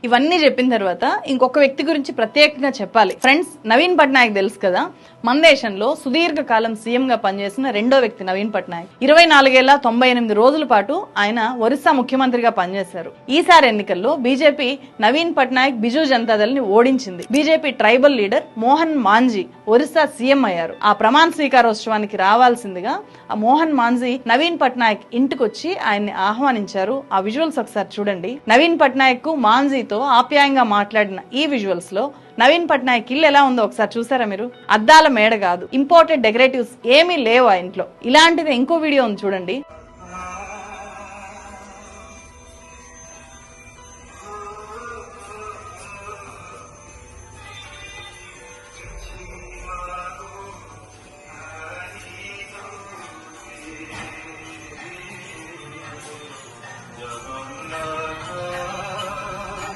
ఇవన్నీ చెప్పిన తర్వాత ఇంకొక వ్యక్తి గురించి ప్రత్యేకంగా చెప్పాలి. ఫ్రెండ్స్, నవీన్ పట్నాయక్ తెలుసు కదా, మన దేశంలో సుదీర్ఘ కాలం సీఎం గా పనిచేసిన రెండో వ్యక్తి నవీన్ పట్నాయక్. 24 ఏళ్ల 98 రోజుల పాటు ఆయన ఒరిస్సా ముఖ్యమంత్రిగా పనిచేశారు. ఈసారి ఎన్నికల్లో బీజేపీ నవీన్ పట్నాయక్ బిజు జనతాదళ్ ని ఓడించింది. BJP tribal leader Mohan Majhi Orissa CM అయ్యారు. ఆ ప్రమాణ స్వీకారోత్సవానికి రావాల్సిందిగా ఆ మోహన్ మాంజీ నవీన్ పట్నాయక్ ఇంటికొచ్చి ఆయన్ని ఆహ్వానించారు. ఆ విజువల్స్ ఒకసారి చూడండి. నవీన్ పట్నాయక్ కు మాంజీతో ఆప్యాయంగా మాట్లాడిన ఈ విజువల్స్ లో నవీన్ పట్నాయక్ ఇల్లు ఎలా ఉందో ఒకసారి చూసారా మీరు? అద్దాల మేడ కాదు, ఇంపోర్టెడ్ డెకరేటివ్స్ ఏమీ లేవు ఆ ఇంట్లో. ఇలాంటిది ఇంకో వీడియో ఉంది చూడండి.